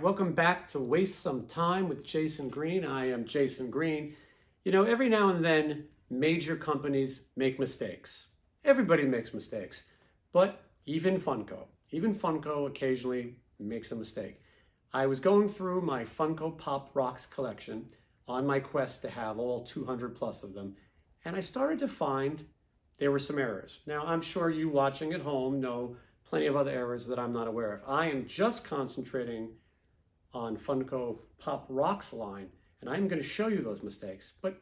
welcome back to Waste Some Time with Jason Green. I am Jason Green. You know, every now and then, major companies make mistakes. Everybody makes mistakes, but even Funko occasionally makes a mistake. I was going through my Funko Pop Rocks collection on my quest to have all 200 plus of them, and I started to find there were some errors. Now, I'm sure you watching at home know plenty of other errors that I'm not aware of. I am just concentrating on Funko Pop Rocks line, and I'm going to show you those mistakes. But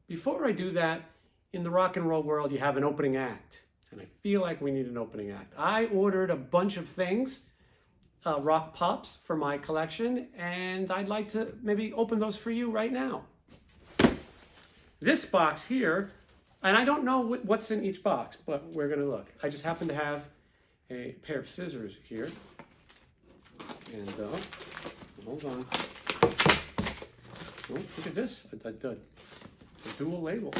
before I do that, in the rock and roll world, you have an opening act, and I feel like we need an opening act. I ordered a bunch of things, rock pops for my collection, and I'd like to maybe open those for you right now. This box here, and I don't know what's in each box, but we're going to look. I just happen to have a pair of scissors here, and hold on. Oh, look at this, a dual label.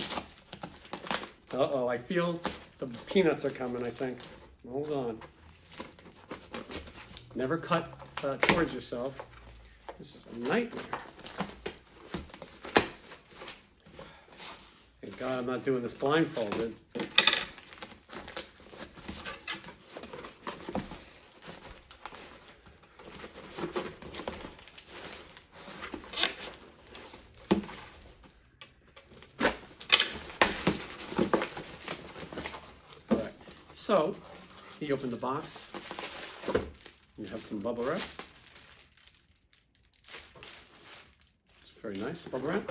Uh-oh, I feel the peanuts are coming, I think. Hold on. Never cut towards yourself. This is a nightmare. Thank God I'm not doing this blindfolded. So, you open the box, you have some bubble wrap. It's very nice, bubble wrap.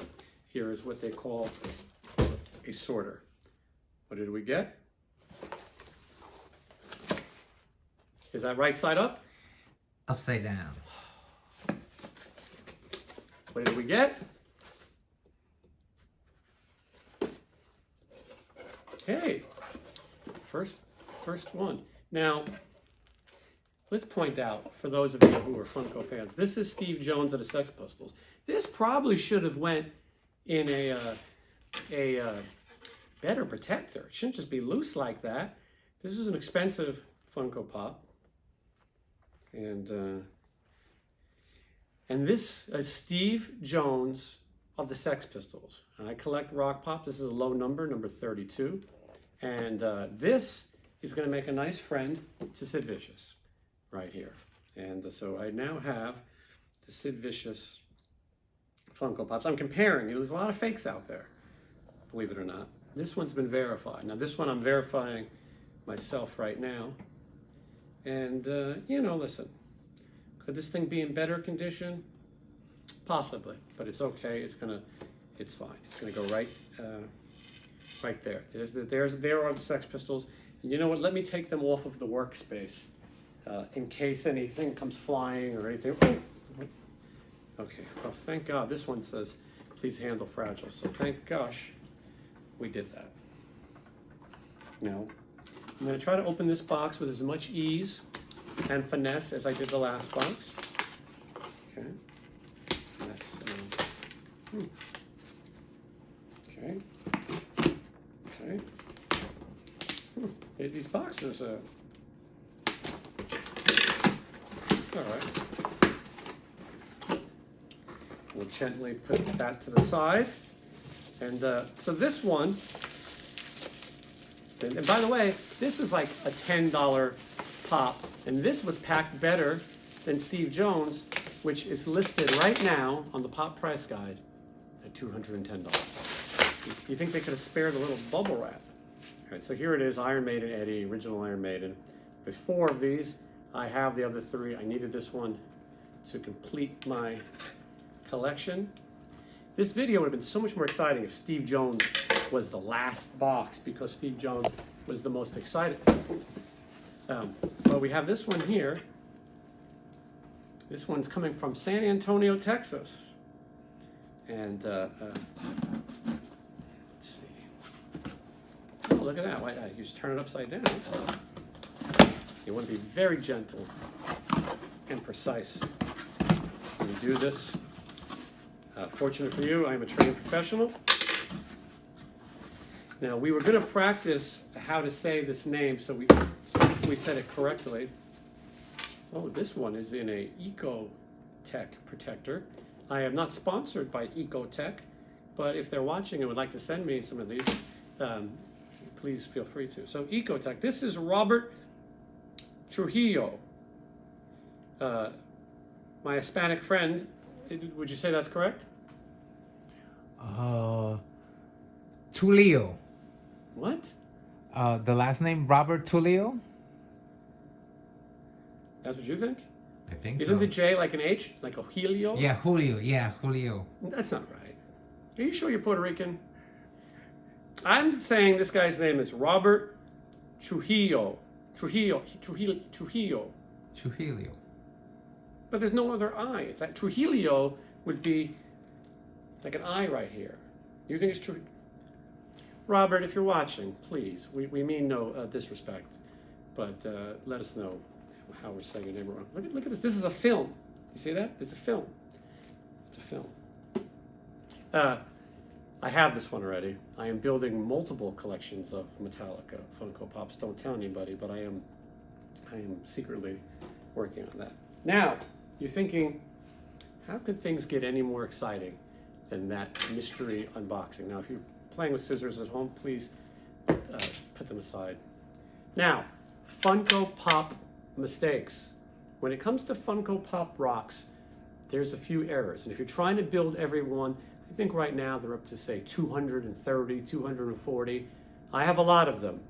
Here is what they call a sorter. What did we get? Is that right side up? Upside down. What did we get? Hey, first one. Now, let's point out, for those of you who are Funko fans, this is Steve Jones of the Sex Pistols. This probably should have went in a better protector. It shouldn't just be loose like that. This is an expensive Funko Pop. And this is Steve Jones of the Sex Pistols. I collect rock pop. This is a low number 32. And this is going to make a nice friend to Sid Vicious right here. And so I now have the Sid Vicious Funko Pops. I'm comparing. There's a lot of fakes out there, believe it or not. This one's been verified. Now this one I'm verifying myself right now. And, you know, listen, could this thing be in better condition? Possibly, but it's okay. It's fine. It's going to go right there. There are the Sex Pistols. And you know what? Let me take them off of the workspace in case anything comes flying or anything. Okay, well, thank God. This one says, please handle fragile. So thank gosh we did that. Now, I'm going to try to open this box with as much ease and finesse as I did the last box. Okay. Okay. Okay. These boxes all right. We'll gently put that to the side. And so this one, and by the way, this is like a $10 pop. And this was packed better than Steve Jones, which is listed right now on the Pop Price Guide at $210. You think they could have spared a little bubble wrap? All right, so here it is, Iron Maiden Eddie, original Iron Maiden. There's 4 of these. I have the other 3. I needed this one to complete my collection. This video would have been so much more exciting if Steve Jones was the last box, because Steve Jones was the most exciting. But we have this one here. This one's coming from San Antonio, Texas. And let's see. Oh, look at that. You just turn it upside down. You want to be very gentle and precise when you do this. Fortunate for you, I'm a trained professional. Now, we were going to practice how to say this name so we said it correctly. Oh, this one is in a eco Tech Protector. I am not sponsored by Ecotech, but if they're watching and would like to send me some of these, please feel free to. So Ecotech, this is Robert Trujillo. My Hispanic friend, would you say that's correct? Tulio. What? The last name Robert Tulio? That's what you think? I think Isn't so. the J like an H? Like a Helio? Yeah, Julio. Yeah, Julio. That's not right. Are you sure you're Puerto Rican? I'm saying this guy's name is Robert Trujillo. Trujillo. Trujillo. But there's no other I. It's like Trujillo would be like an I right here. You think it's true? Robert, if you're watching, please, we mean no disrespect, but let us know how we're saying your name wrong. Look at this. This is a film. You see that? It's a film. It's a film. I have this one already. I am building multiple collections of Metallica Funko Pops. Don't tell anybody, but I am secretly working on that. Now, you're thinking, how could things get any more exciting than that mystery unboxing? Now, if you're playing with scissors at home, please put them aside. Now, Funko Pop Mistakes. When it comes to Funko Pop rocks, there's a few errors. And if you're trying to build every one, I think right now they're up to say 230, 240. I have a lot of them.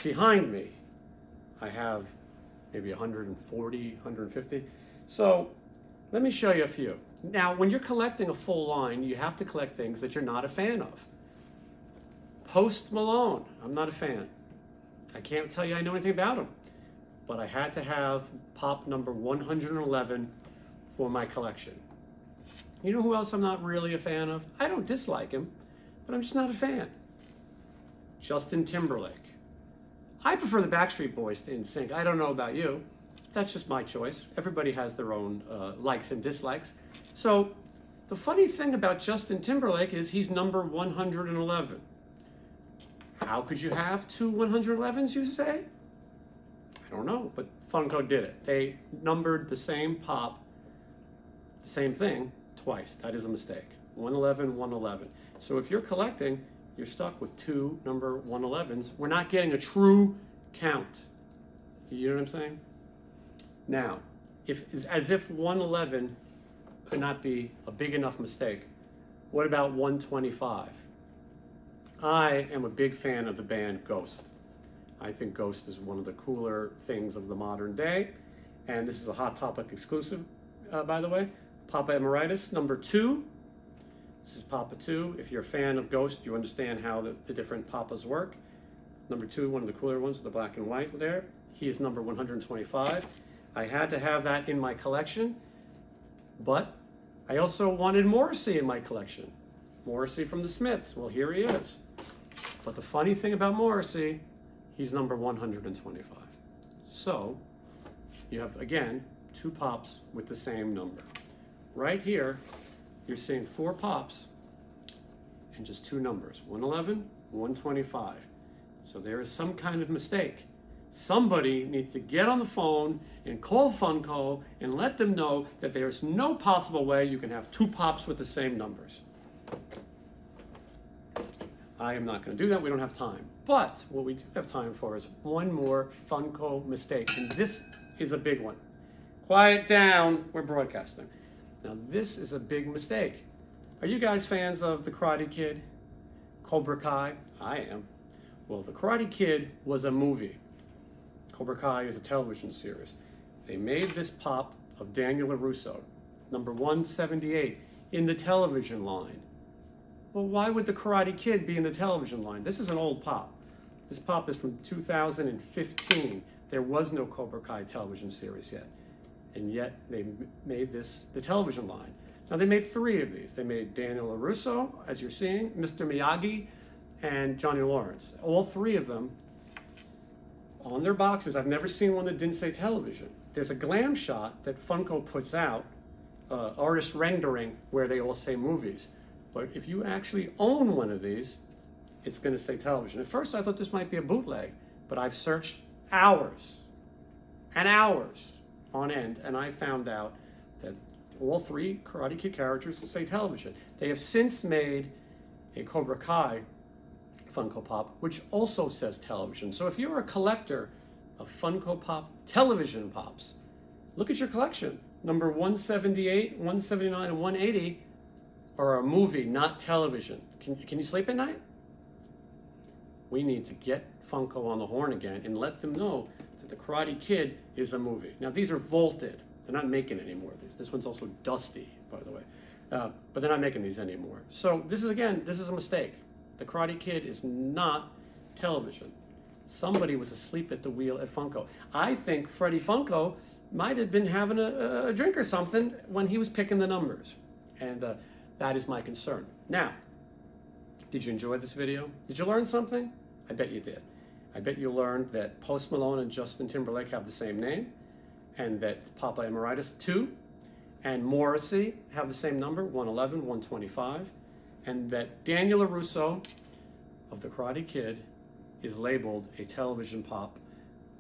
Behind me, I have maybe 140, 150. So let me show you a few. Now, when you're collecting a full line, you have to collect things that you're not a fan of. Post Malone, I'm not a fan. I can't tell you I know anything about him, but I had to have Pop number 111 for my collection. You know who else I'm not really a fan of? I don't dislike him, but I'm just not a fan. Justin Timberlake. I prefer the Backstreet Boys to NSYNC. I don't know about you. That's just my choice. Everybody has their own likes and dislikes. So the funny thing about Justin Timberlake is he's number 111. How could you have two 111s, you say? I don't know, but Funko did it. They numbered the same pop, the same thing, twice. That is a mistake. 111, 111. So if you're collecting, you're stuck with two number 111s. We're not getting a true count. You know what I'm saying? Now, as if 111 could not be a big enough mistake, what about 125? I am a big fan of the band Ghost. I think Ghost is one of the cooler things of the modern day. And this is a Hot Topic exclusive, by the way. Papa Emeritus, number 2. This is Papa 2. If you're a fan of Ghost, you understand how the different Papas work. Number 2, one of the cooler ones, the black and white there. He is number 125. I had to have that in my collection, but I also wanted Morrissey in my collection. Morrissey from the Smiths. Well, here he is. But the funny thing about Morrissey, he's number 125. So you have, again, two pops with the same number. Right here, you're seeing 4 pops and just 2 numbers, 111, 125. So there is some kind of mistake. Somebody needs to get on the phone and call Funko and let them know that there's no possible way you can have 2 pops with the same numbers. I am not going to do that. We don't have time. But what we do have time for is one more Funko mistake. And this is a big one. Quiet down. We're broadcasting. Now, this is a big mistake. Are you guys fans of The Karate Kid? Cobra Kai? I am. Well, The Karate Kid was a movie. Cobra Kai is a television series. They made this pop of Daniel LaRusso, number 178, in the television line. Well, why would The Karate Kid be in the television line? This is an old pop. This pop is from 2015. There was no Cobra Kai television series yet. And yet they made this the television line. Now they made 3 of these. They made Daniel LaRusso, as you're seeing, Mr. Miyagi, and Johnny Lawrence. All 3 of them on their boxes. I've never seen one that didn't say television. There's a glam shot that Funko puts out, artist rendering, where they all say movies. But if you actually own one of these, it's going to say television. At first I thought this might be a bootleg, but I've searched hours and hours on end, and I found out that all three Karate Kid characters say television. They have since made a Cobra Kai Funko Pop, which also says television. So if you're a collector of Funko Pop television pops, look at your collection. Number 178, 179, and 180 are a movie, not television. Can you sleep at night? We need to get Funko on the horn again and let them know that the Karate Kid is a movie. Now these are vaulted. They're not making anymore. This one's also dusty, by the way. But they're not making these anymore. So this is a mistake. The Karate Kid is not television. Somebody was asleep at the wheel at Funko. I think Freddie Funko might have been having a drink or something when he was picking the numbers. And that is my concern. Now, did you enjoy this video? Did you learn something? I bet you did. I bet you learned that Post Malone and Justin Timberlake have the same name, and that Papa Emeritus 2 and Morrissey have the same number, 111, 125, and that Daniel LaRusso of The Karate Kid is labeled a television pop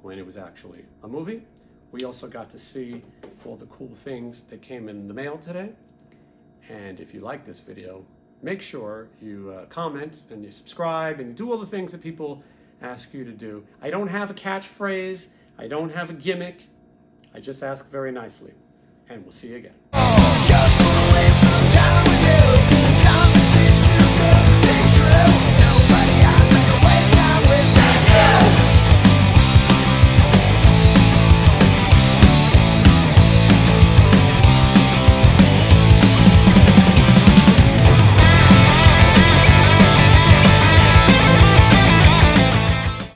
when it was actually a movie. We also got to see all the cool things that came in the mail today. And if you like this video, make sure you comment and you subscribe and you do all the things that people ask you to do. I don't have a catchphrase. I don't have a gimmick. I just ask very nicely. And we'll see you again.